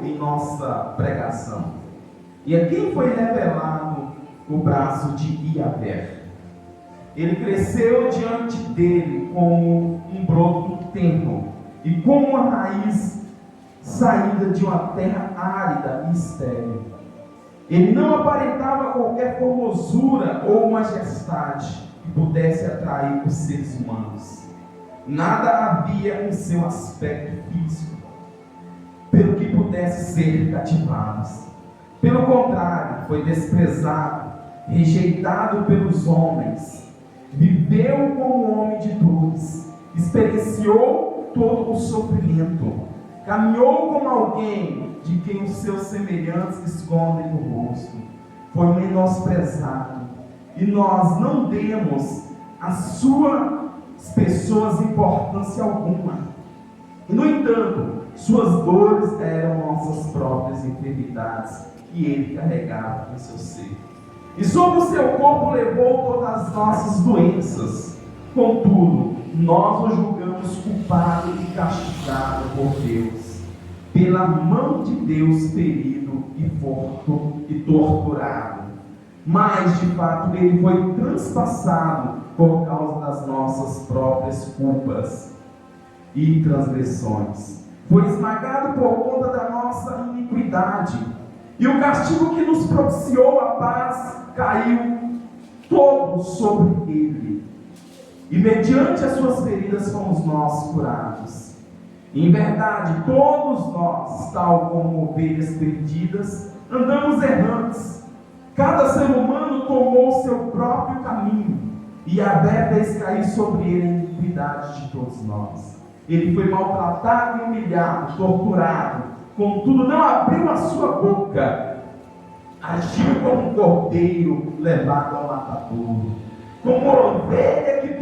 em nossa pregação. E a quem foi revelado o braço de Yahvé. Ele cresceu diante dele como um broto tenro e como uma raiz saída de uma terra árida e estéril. Ele não aparentava qualquer formosura ou majestade que pudesse atrair os seres humanos. Nada havia em seu aspecto físico pelo que pudesse ser cativados. Pelo contrário, foi desprezado, rejeitado pelos homens, viveu como homem de dores, experienciou todo o sofrimento, caminhou como alguém de quem os seus semelhantes escondem o rosto, foi menosprezado, e nós não demos às suas pessoas importância alguma. E no entanto, suas dores eram nossas próprias enfermidades, que ele carregava em seu ser. E sobre o seu corpo levou todas as nossas doenças. Contudo, nós o julgamos culpado e castigado por Deus, pela mão de Deus ferido e torturado. Mas, de fato, ele foi transpassado por causa das nossas próprias culpas e transgressões. Foi esmagado por conta da nossa iniquidade. E o castigo que nos propiciou a paz caiu todo sobre ele. E mediante as suas feridas fomos nós curados. E, em verdade, todos nós, tal como ovelhas perdidas, andamos errantes. Cada ser humano tomou o seu próprio caminho, e Yahvé fez cair sobre ele a iniquidade de todos nós. Ele foi maltratado e humilhado, torturado, contudo não abriu a sua boca. Agiu como um cordeiro levado ao matadouro, como uma ovelha que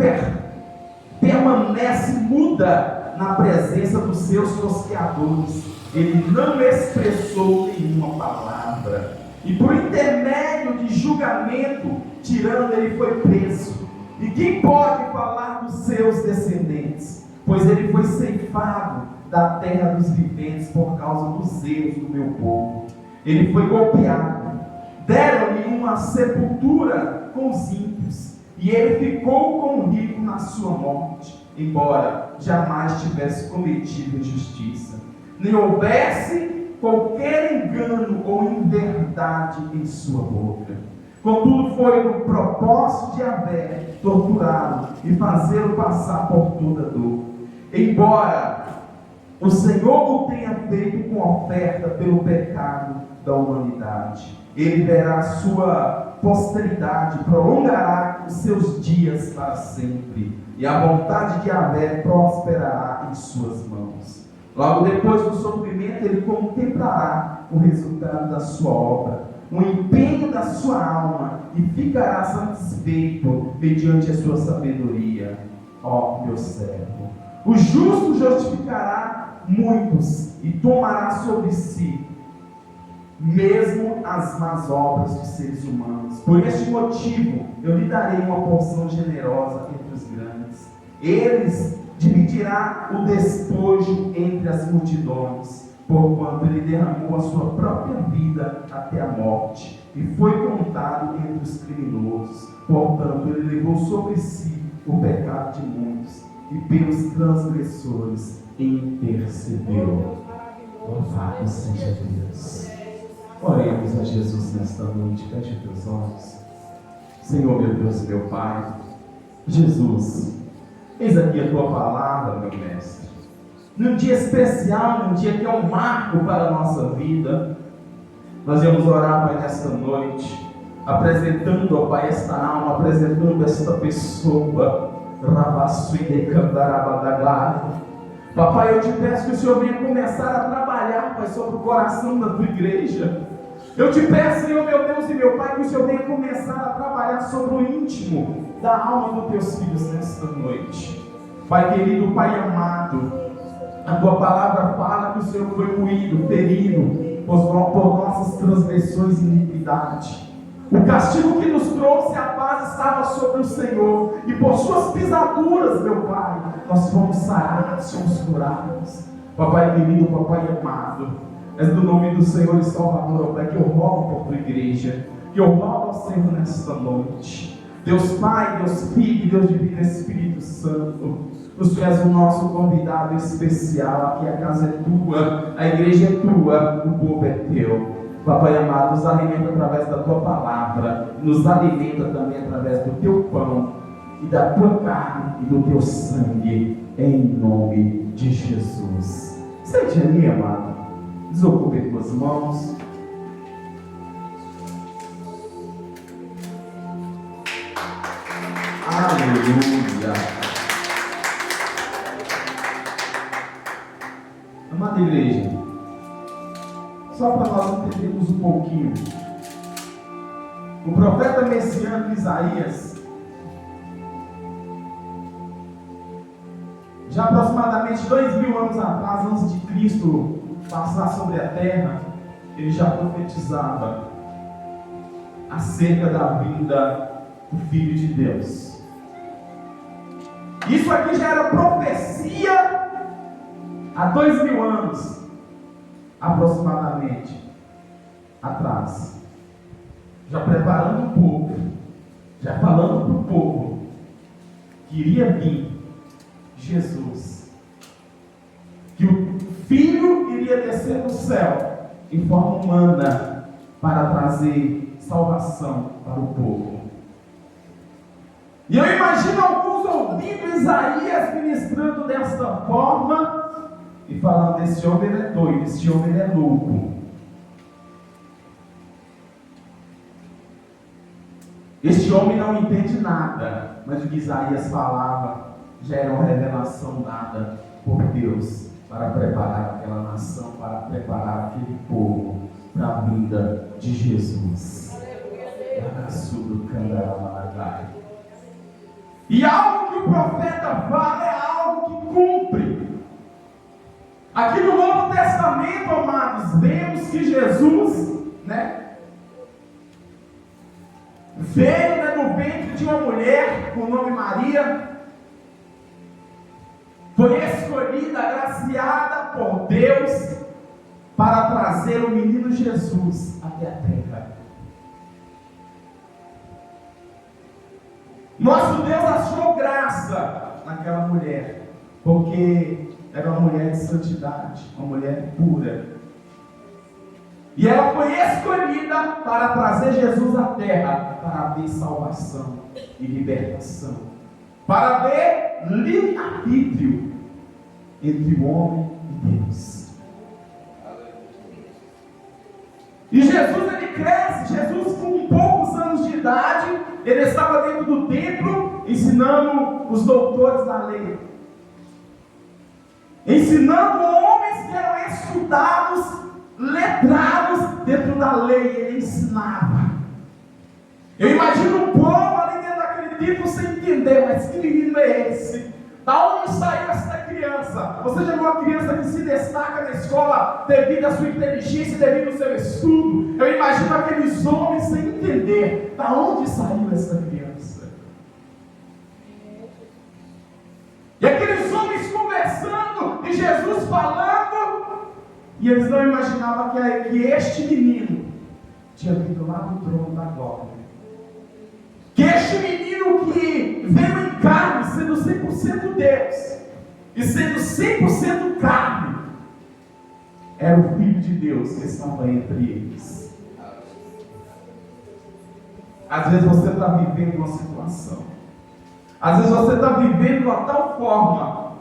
permanece muda na presença dos seus tosqueadores. Ele não expressou nenhuma palavra, e por intermédio de julgamento tirano ele foi preso. E quem pode falar dos seus descendentes? Pois ele foi ceifado da terra dos viventes por causa dos erros do meu povo. Ele foi golpeado, deram-lhe uma sepultura com os ímpios, e ele ficou como rico na sua morte, embora jamais tivesse cometido injustiça, nem houvesse qualquer engano ou inverdade em sua boca. Contudo, foi no propósito de Yahvé torturá-lo e fazê-lo passar por toda dor. Embora o Senhor o tenha feito com oferta pelo pecado da humanidade, ele verá a sua posteridade, prolongará os seus dias para sempre, e a vontade de Yahvé prosperará em suas mãos. Logo depois do sofrimento, ele contemplará o resultado da sua obra, o empenho da sua alma, e ficará satisfeito mediante a sua sabedoria. Ó meu servo, o justo justificará muitos e tomará sobre si mesmo as más obras dos seres humanos. Por este motivo, eu lhe darei uma porção generosa entre os grandes. Eles dividirá o despojo entre as multidões, porquanto ele derramou a sua própria vida até a morte, e foi contado entre os criminosos. Portanto, ele levou sobre si o pecado de muitos, e pelos transgressores intercedeu. Louvado seja Deus. Oremos a Jesus nesta noite. Feche os teus olhos. Senhor, meu Deus e meu Pai, Jesus, eis aqui a tua palavra, meu mestre. Num dia especial, num dia que é um marco para a nossa vida, nós vamos orar, Pai, nesta noite, apresentando, ó Pai, esta alma, apresentando esta pessoa. Papai, eu te peço que o Senhor venha começar a trabalhar, Pai, sobre o coração da tua igreja. Eu te peço, Senhor, meu Deus e meu Pai, que o Senhor venha começar a trabalhar sobre o íntimo da alma dos teus filhos nesta noite. Pai querido, Pai amado, a tua palavra fala que o Senhor foi moído, ferido por nossas transgressões e iniquidade. O castigo que nos trouxe a paz estava sobre o Senhor, e por suas pisaduras, meu Pai, nós fomos sarados, fomos curados. Papai querido, Papai amado, Mas no nome do Senhor e Salvador, ó Pai, que eu rogo por tua igreja, que eu rogo ao Senhor nesta noite. Deus Pai, Deus Filho, Deus Divino Espírito Santo, o Senhor és o nosso convidado especial. Aqui a casa é tua, a igreja é tua, o povo é teu. Papai amado, nos alimenta através da tua palavra, nos alimenta também através do teu pão e da tua carne e do teu sangue, em nome de Jesus. Sente ali, amado, desocupe tuas mãos. Aleluia. Amada igreja, só para nós entendermos um pouquinho, o profeta messiânico Isaías, já aproximadamente 2000 anos atrás, antes de Cristo passar sobre a terra, ele já profetizava acerca da vinda do Filho de Deus. Isso aqui já era profecia há 2000 anos aproximadamente atrás, já preparando o povo, já falando para o povo que iria vir Jesus, que o Filho iria descer do céu em forma humana para trazer salvação para o povo. E eu imagino alguns ouvindo Isaías ministrando desta forma e falando: esse homem é doido, esse homem é louco. Este homem não entende nada, mas o que Isaías falava já era uma revelação dada por Deus para preparar aquela nação, para preparar aquele povo para a vinda de Jesus. E algo que o profeta fala é algo que cumpre. Aqui no Novo Testamento, amados, vemos que Jesus, veio no ventre de uma mulher com o nome Maria, foi escolhida, agraciada por Deus para trazer o menino Jesus até a terra. Nosso Deus achou graça naquela mulher, porque era uma mulher de santidade, uma mulher pura. E ela foi escolhida para trazer Jesus à terra, para haver salvação e libertação, para haver livre-arbítrio entre o homem e Deus. E Jesus, ele cresce. Jesus, com poucos anos de idade, ele estava dentro do templo, ensinando os doutores da lei, ensinando homens que eram estudados, letrados dentro da lei. Ele ensinava. Eu imagino um povo ali dentro daquele templo sem entender: mas que menino é esse? Da onde saiu essa criança? Você já viu uma criança que se destaca na escola devido à sua inteligência, devido ao seu estudo? Eu imagino aqueles homens sem entender: da onde saiu essa criança? E aqueles homens conversando, e Jesus falando, e eles não imaginavam que este menino tinha vindo lá do trono da glória. Que este menino que veio em carne, sendo 100% Deus e sendo 100% carne, era o Filho de Deus que estava entre eles. Às vezes você está vivendo uma situação, às vezes você está vivendo de uma tal forma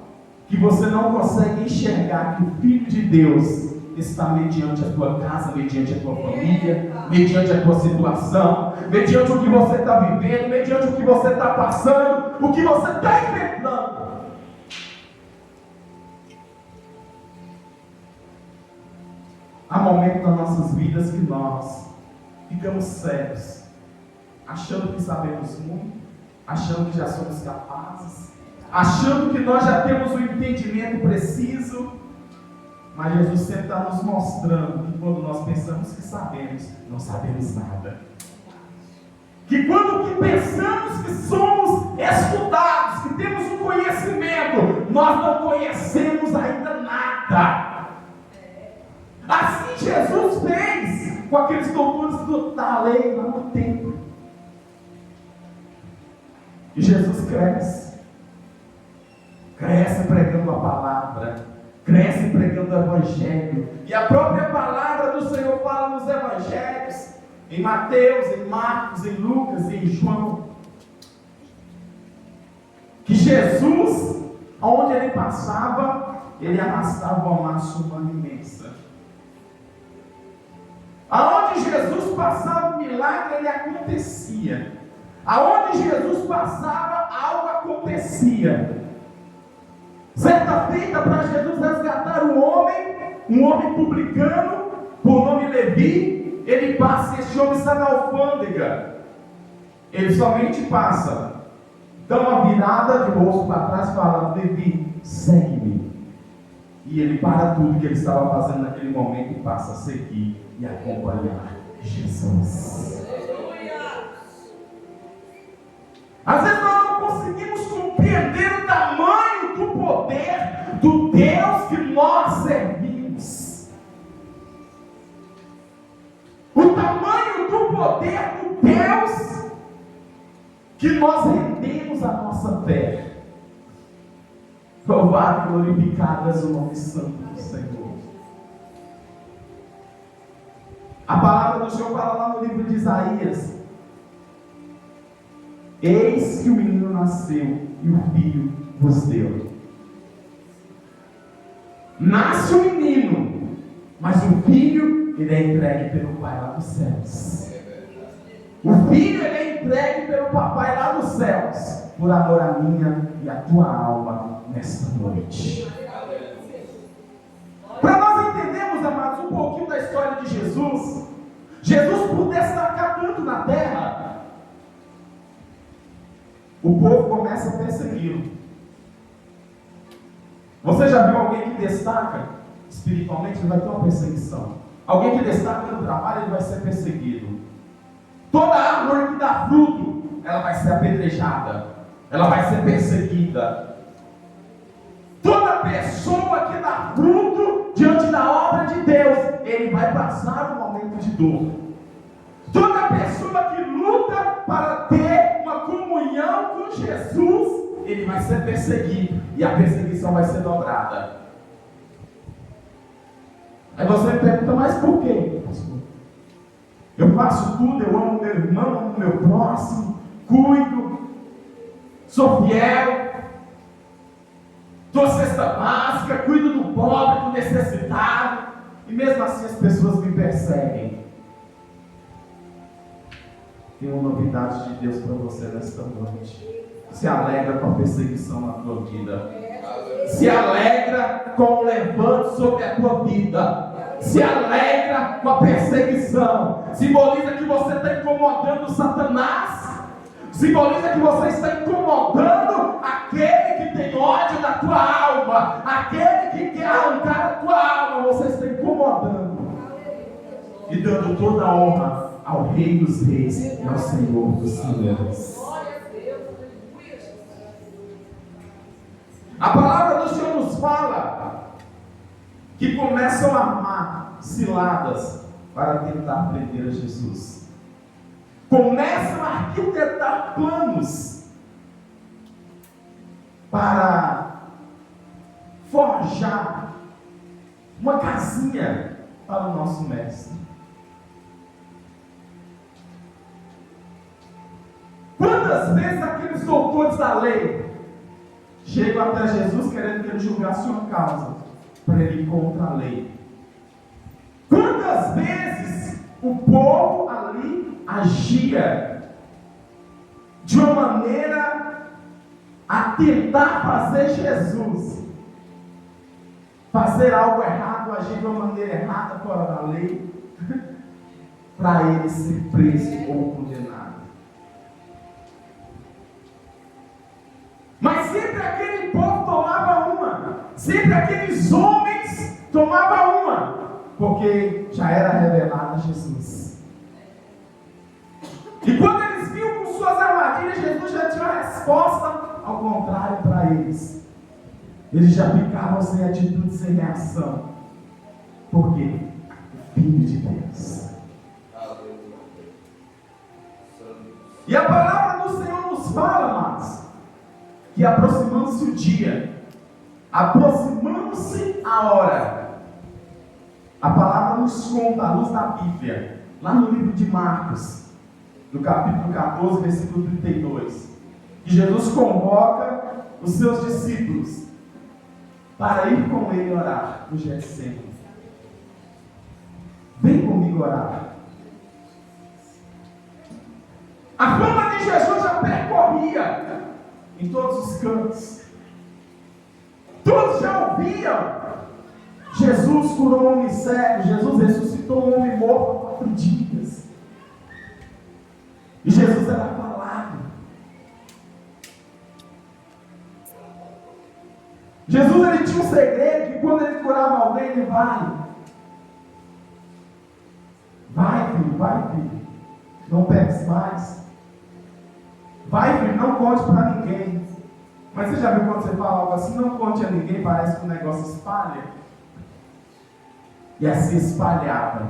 que você não consegue enxergar que o Filho de Deus está mediante a tua casa, mediante a tua família, mediante a tua situação, mediante o que você está vivendo, mediante o que você está passando, o que você está enfrentando. Há momentos nas nossas vidas que nós ficamos cegos, achando que sabemos muito, achando que já somos capazes, achando que nós já temos o entendimento preciso. Mas Jesus sempre está nos mostrando que quando nós pensamos que sabemos, não sabemos nada. Que quando que pensamos que somos estudados, que temos um conhecimento, nós não conhecemos ainda nada. Assim Jesus fez com aqueles doutores da lei lá no templo. E Jesus cresce pregando a palavra, cresce pregando o evangelho. E a própria palavra do Senhor fala nos evangelhos, em Mateus, em Marcos, em Lucas e em João, que Jesus, onde ele passava, ele arrastava uma massa humana imensa. Aonde Jesus passava, o milagre ele acontecia. Aonde Jesus passava, algo acontecia. Certa feita, para Jesus resgatar um homem publicano, por nome Levi, ele passa e esse homem está na alfândega. Ele somente passa, dá uma virada de rosto para trás e fala: Levi, segue-me. E ele para tudo que ele estava fazendo naquele momento e passa a seguir e acompanhar Jesus. Às vezes nós não conseguimos compreender o tamanho do poder do Deus que nós servimos. O tamanho do poder do Deus que nós rendemos a nossa fé. Louvado e glorificado és o nome santo do Senhor. A palavra do Senhor fala lá no livro de Isaías: eis que o menino nasceu e o filho vos deu. Nasce o menino, mas o filho ele é entregue pelo Pai lá dos céus. O filho ele é entregue pelo Papai lá dos céus, por amor à minha e à tua alma nesta noite. Para nós entendermos, amados, um pouquinho da história de Jesus, por destacar tanto na terra, o povo começa a persegui-lo. Você já viu alguém que destaca espiritualmente? Ele vai ter uma perseguição. Alguém que destaca no trabalho, ele vai ser perseguido. Toda árvore que dá fruto, ela vai ser apedrejada, ela vai ser perseguida. Toda pessoa que dá fruto diante da obra de Deus, ele vai passar um momento de dor. Toda pessoa que luta para ter uma comunhão com Jesus, ele vai ser perseguido, e a perseguição vai ser dobrada. Aí você me pergunta: mas por quê, pastor? Eu faço tudo, eu amo meu irmão, amo meu próximo, cuido, sou fiel, dou cesta básica, cuido do pobre, do necessitado, e mesmo assim as pessoas me perseguem. Tem uma novidade de Deus para você nesta noite. Se alegra com a perseguição na tua vida. Se alegra com o levante sobre a tua vida. Se alegra com a perseguição. Simboliza que você está incomodando Satanás. Simboliza que você está incomodando aquele que tem ódio da tua alma, aquele que quer arrancar a tua alma. Você está incomodando e dando toda a honra ao Rei dos Reis e ao Senhor dos Senhores. A palavra do Senhor nos fala que começam a armar ciladas para tentar prender a Jesus. Começam a arquitetar planos para forjar uma casinha para o nosso mestre. Quantas vezes aqueles doutores da lei chegam até Jesus querendo que ele julgasse uma causa para ele ir contra a lei? Quantas vezes o povo ali agia de uma maneira a tentar fazer Jesus fazer algo errado, agir de uma maneira errada fora da lei, para ele ser preso ou condenado. Mas sempre aquele povo tomava uma, sempre aqueles homens tomavam uma, porque já era revelado Jesus. E quando eles viam com suas armadilhas, Jesus já tinha uma resposta ao contrário para eles. Eles já ficavam sem atitude, sem reação. Por quê? O Filho de Deus. E a palavra do Senhor nos fala, amados, que aproximando-se o dia, aproximando-se a hora, a palavra nos conta, à luz da Bíblia, lá no livro de Marcos, no capítulo 14, versículo 32, que Jesus convoca os seus discípulos para ir com ele orar no Getsemane. Vem comigo orar. A fama de Jesus já percorria em todos os cantos. Todos já ouviam. Jesus curou um homem cego. Jesus ressuscitou um homem morto há 4 dias. E Jesus era falado. Jesus ele tinha um segredo que quando ele curava alguém, ele vai. Vai filho. Não peques mais. Vai filho, não conte para ninguém. Mas você já viu quando você fala algo assim, não conte a ninguém, parece que o negócio espalha? E assim espalhava.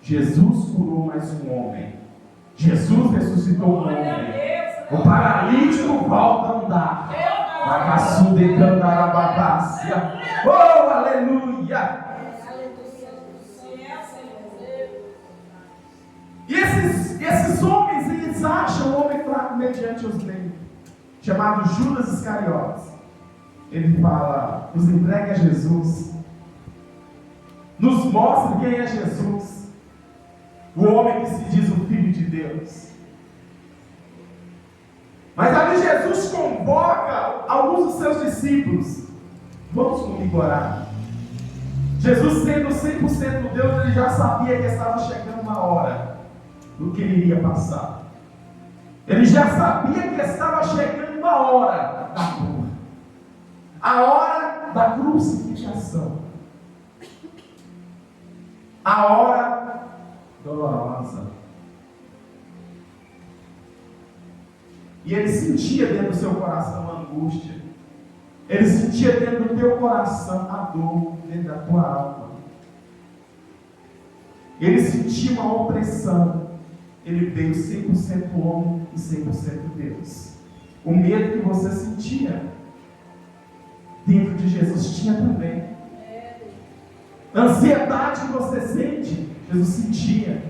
Jesus curou mais um homem. Jesus ressuscitou um homem. O paralítico volta a andar. Oh, aleluia! E esses homens, eles acham o homem fraco mediante os meios, chamado Judas Iscariotes. Ele fala, nos entregue a Jesus, nos mostre quem é Jesus, o homem que se diz o Filho de Deus. Mas ali Jesus convoca alguns dos seus discípulos. Vamos comigo orar. Jesus, sendo 100% Deus, ele já sabia que estava chegando uma hora do que ele iria passar. Ele já sabia que estava chegando a hora da cruz, a hora da crucificação, a hora dolorosa. E ele sentia dentro do seu coração a angústia. Ele sentia dentro do teu coração a dor, dentro da tua alma. Ele sentia uma opressão. Ele veio 100% homem e 100% Deus. O medo que você sentia, dentro de Jesus tinha também. A ansiedade que você sente, Jesus sentia.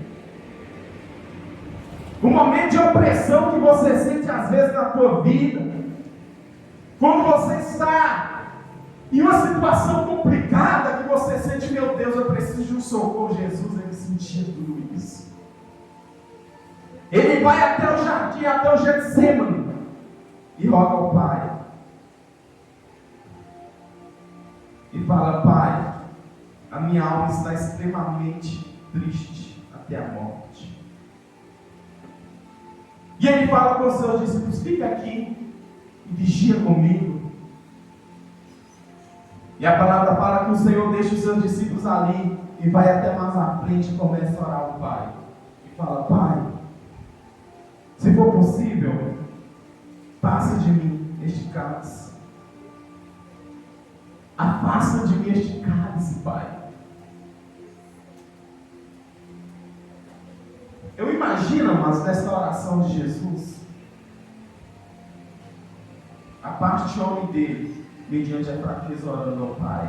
O momento de opressão que você sente às vezes na tua vida, quando você está em uma situação complicada, que você sente, meu Deus, eu preciso de um socorro. Jesus, ele sentia tudo isso. Ele vai até o jardim, até o Getsemane, e roga ao Pai. E fala, Pai, a minha alma está extremamente triste até a morte. E ele fala com os seus discípulos, fica aqui e vigia comigo. E a palavra fala que o Senhor deixa os seus discípulos ali e vai até mais à frente e começa a orar ao Pai. E fala, Pai, se for possível, passe de mim este cálice. Afasta de mim este cálice, Pai. Eu imagino, mas nessa oração de Jesus, a parte homem dele, mediante a fraqueza orando ao Pai.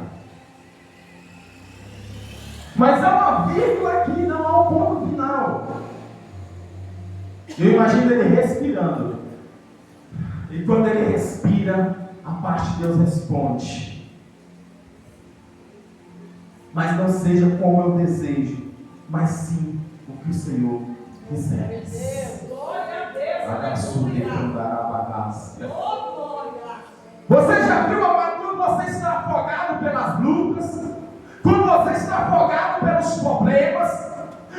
Mas há uma vírgula aqui, não há um ponto final. Eu imagino ele respirando. E quando ele respira, a parte de Deus responde. Mas não seja como eu desejo, mas sim o que o Senhor quiser. Você já viu, amado, quando você está afogado pelas lutas, quando você está afogado pelos problemas,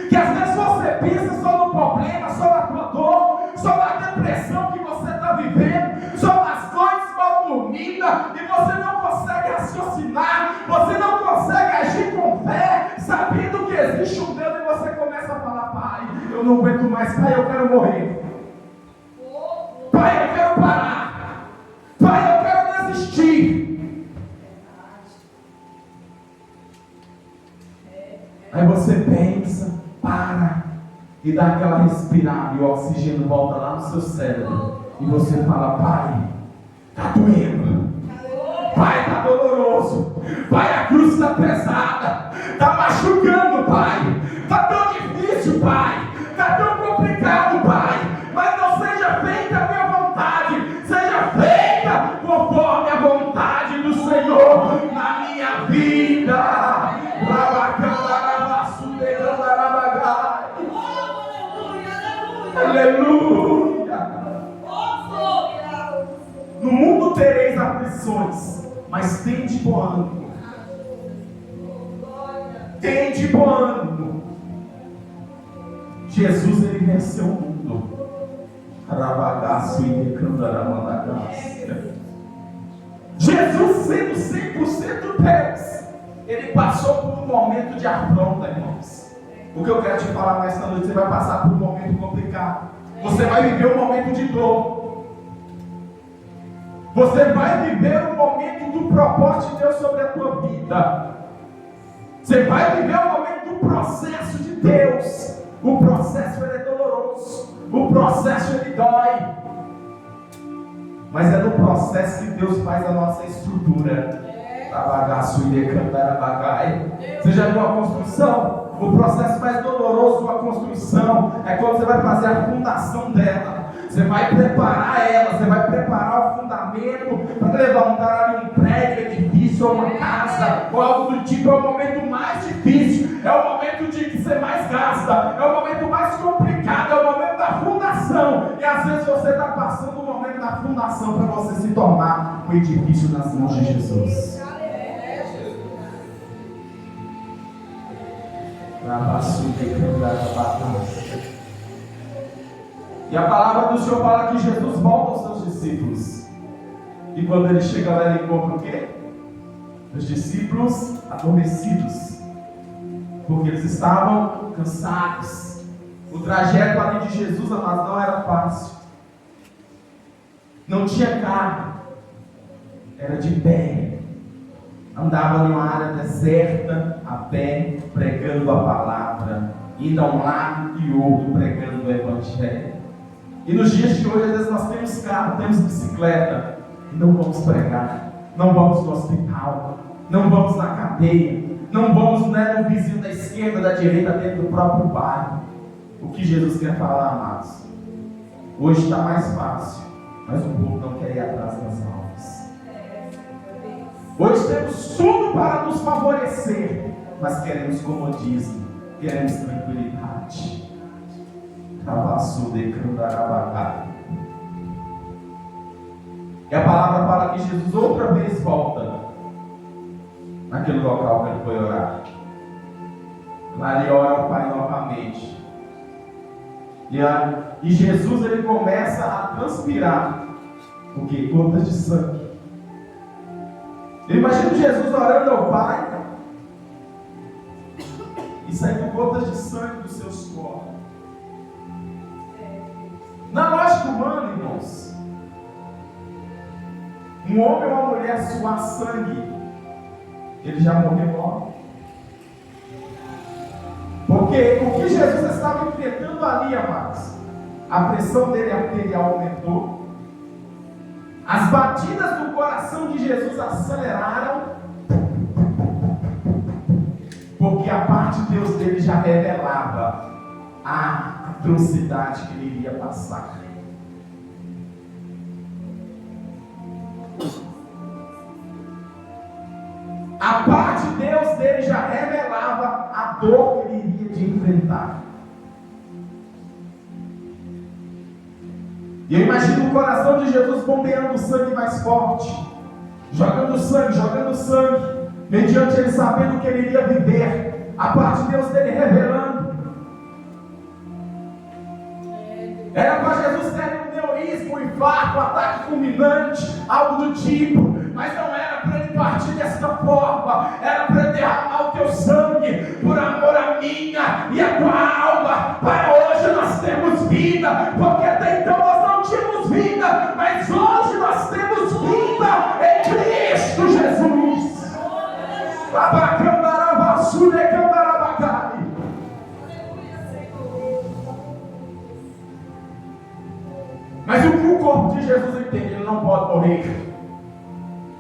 que às vezes você pensa só no problema, só na tua dor, só na depressão que você está vivendo, só nas noites mal dormidas, e você não consegue raciocinar, você não consegue agir com fé, sabendo que existe um Deus, e você começa a falar, Pai, eu não aguento mais, Pai, eu quero morrer, Pai, eu quero parar, Pai, eu quero desistir. Aí você vem pensa, para e dá aquela respirada e o oxigênio volta lá no seu cérebro. E você fala: Pai, está doendo. Pai, está doloroso. Pai, a cruz está pesada. Está machucando, Pai. Está tão difícil, Pai. Está tão complicado, Pai. Mas não seja feita a minha vontade. Seja feita conforme a vontade do Senhor na minha vida. Aleluia. No mundo tereis aflições, mas tende bom ânimo. Tende bom ânimo. Jesus, ele venceu o mundo. Jesus, sendo 100% Deus, ele passou por um momento de afronta, irmãos. O que eu quero te falar nesta noite: você vai passar por um momento complicado. Você vai viver um momento de dor. Você vai viver um momento do propósito de Deus sobre a tua vida. Você vai viver um momento do processo de Deus. O processo, ele é doloroso. O processo, ele dói. Mas é no processo que Deus faz a nossa estrutura. Você já viu a construção? O processo mais doloroso da construção é quando você vai fazer a fundação dela. Você vai preparar ela, você vai preparar o fundamento para levantar ali um prédio, edifício, ou uma casa, ou algo do tipo. É o momento mais difícil, é o momento de que você mais gasta, é o momento mais complicado, é o momento da fundação. E às vezes você está passando o momento da fundação para você se tornar um edifício nas mãos de Jesus. E a palavra do Senhor fala que Jesus volta aos seus discípulos. E quando ele chega lá, ele encontra o quê? Os discípulos adormecidos, porque eles estavam cansados. O trajeto ali de Jesus, mas não era fácil. Não tinha carro, era de pé. Andava numa área deserta, a pé, pregando a palavra, indo a um lado e outro, pregando o Evangelho. E nos dias de hoje, às vezes nós temos carro, temos bicicleta, e não vamos pregar, não vamos no hospital, não vamos na cadeia, não vamos no vizinho da esquerda, da direita, dentro do próprio bairro. O que Jesus quer falar, amados? Hoje está mais fácil, mas o povo não quer ir atrás das almas. Hoje temos tudo para nos favorecer, mas queremos comodismo, queremos tranquilidade. E a palavra fala que Jesus outra vez volta naquele local que ele foi orar. Lá ele ora ao Pai novamente. E Jesus, ele começa a transpirar o que? Gotas de sangue. Eu imagino Jesus orando ao Pai e saindo gotas de sangue dos seus corpos. Na lógica humana, irmãos, um homem ou uma mulher suar sangue, ele já morreu logo. Porque o que Jesus estava enfrentando ali, amados, a pressão dele arterial aumentou, as batidas do coração de Jesus aceleraram, porque a parte de Deus dele já revelava a atrocidade que ele iria passar. A parte de Deus dele já revelava a dor que ele iria de enfrentar. E eu imagino o coração de Jesus bombeando o sangue mais forte, jogando sangue, mediante ele sabendo que ele iria viver, a parte de Deus dele revelando. Era para Jesus ter um neurismo, um infarto, um ataque fulminante, algo do tipo, mas não era para ele partir desta forma, era para ele derramar o teu sangue, por amor à minha e à tua alma. Para hoje nós temos vida, porque até então nós não tínhamos vida, mas hoje nós temos vida em Cristo Jesus. Mas o que o corpo de Jesus entende? Ele não pode morrer.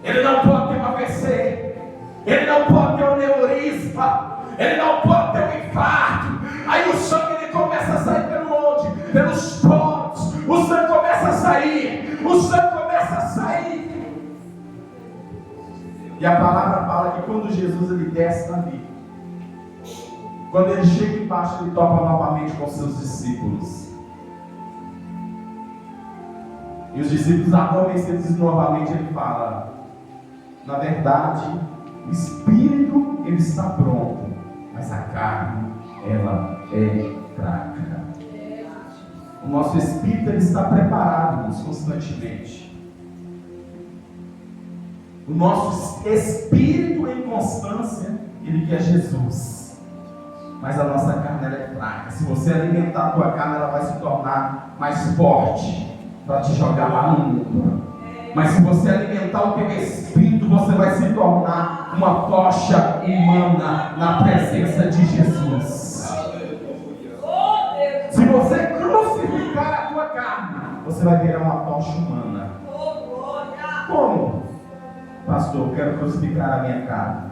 Ele não pode ter um AVC. Ele não pode ter um neurisma. Ele não pode ter um infarto. Aí o sangue ele começa a sair pelo onde? Pelos poros. O sangue começa a sair. O sangue começa a sair. E a palavra fala que quando Jesus ele desce dali, quando ele chega embaixo, ele topa novamente com seus discípulos. E os discípulos adormecidos novamente, ele fala: na verdade, o espírito ele está pronto, mas a carne ela é fraca. O nosso espírito ele está preparado constantemente. O nosso espírito em constância ele quer Jesus, mas a nossa carne ela é fraca. Se você alimentar a tua carne, ela vai se tornar mais forte para te jogar lá no mundo. Mas se você alimentar o teu espírito, você vai se tornar uma tocha humana na presença de Jesus. Se você crucificar a tua carne, você vai virar uma tocha humana. Como? Pastor, eu quero crucificar a minha carne.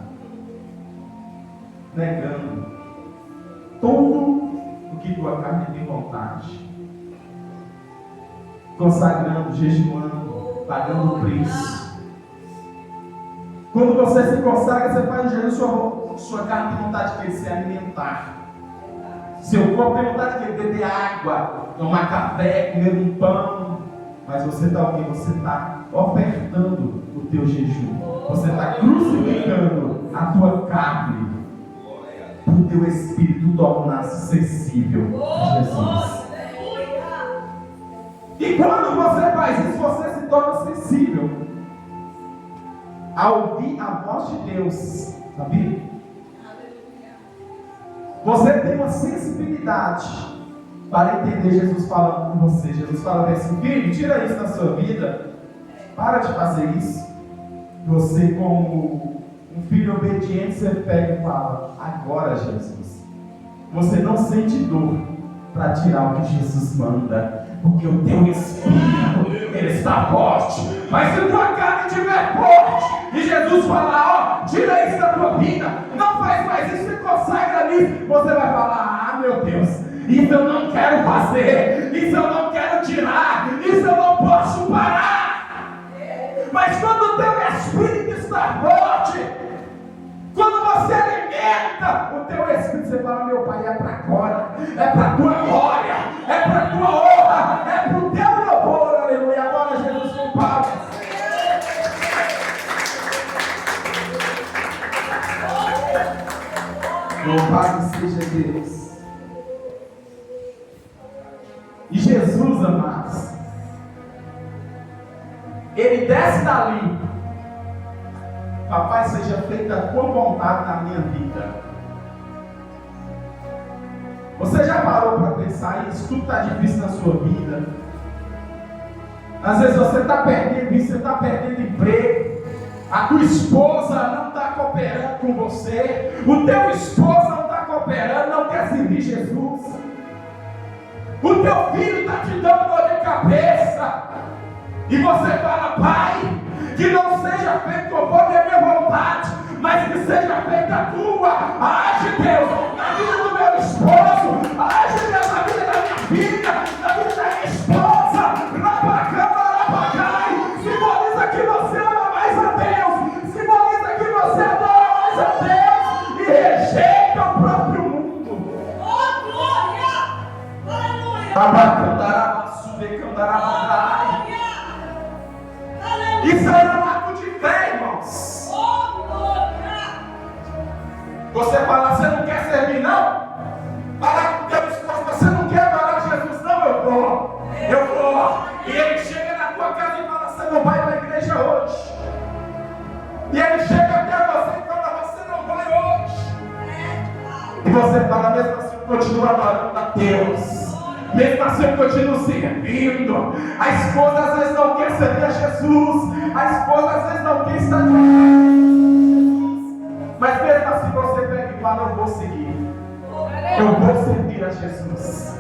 Negando tudo o que tua carne tem vontade. Consagrando, jejuando, pagando o preço. Quando você se consagra, você faz Jesus, sua carne tem vontade de se alimentar. Seu corpo tem vontade de beber água, tomar café, comer um pão. Mas você está o quê? Você está ofertando o teu jejum. Você está crucificando a tua carne para o teu espírito tornar-se sensível a Jesus. E quando você faz isso, você se torna sensível a ouvir a voz de Deus, sabia? Você tem uma sensibilidade para entender Jesus falando com você. Jesus fala assim: filho, tira isso da sua vida, para de fazer isso. Você, como um filho obediente, você pega e fala: agora, Jesus, você não sente dor para tirar o que Jesus manda, porque o teu espírito ele está forte. Mas se tua carne estiver forte e Jesus falar: ó, tira isso da tua vida, não faz mais isso, se consagra nisso, você vai falar: ah, meu Deus, isso eu não quero fazer, isso eu não quero tirar, isso eu não posso parar. Mas quando o teu espírito está forte, quando você alimenta o teu espírito, você fala: meu Pai, é para agora, é para a tua glória, é para a tua honra, é para o teu louvor, aleluia. Agora Jesus com palmas. Louvado seja Deus. E Jesus, amados, ele desce dali: papai, seja feita a tua vontade na minha vida. Você já parou para pensar isso? Tudo está difícil na sua vida. Às vezes você está perdendo isso, você está perdendo emprego. A tua esposa não está cooperando com você. O teu esposo não está cooperando, não quer servir Jesus. O teu filho está te dando dor de cabeça. E você fala: pai, que não seja feito conforme a minha vontade, mas que seja feita a tua. Age, Deus, na vida do meu esposo. Age, Deus, na vida da minha filha, na vida da minha esposa. Rapacai. Simboliza que você ama mais a Deus. Simboliza que você adora mais a Deus. E rejeita o próprio mundo. Oh, glória! Aleluia! Isso é um ato de fé, irmãos. Oh, glória! Você fala: você não quer servir, não? Fala com Deus: você não quer adorar Jesus, não? Eu vou. E ele chega na tua casa e fala: você não vai na igreja hoje. E ele chega até você e fala: você não vai hoje. E você fala: mesmo assim eu continuo adorando a Deus. Mesmo assim eu continuo servindo. A esposa às vezes não quer servir a Jesus. A esposa às vezes não quer estar de Jesus. Mas mesmo assim você pega e fala: eu vou seguir. Eu vou servir a Jesus.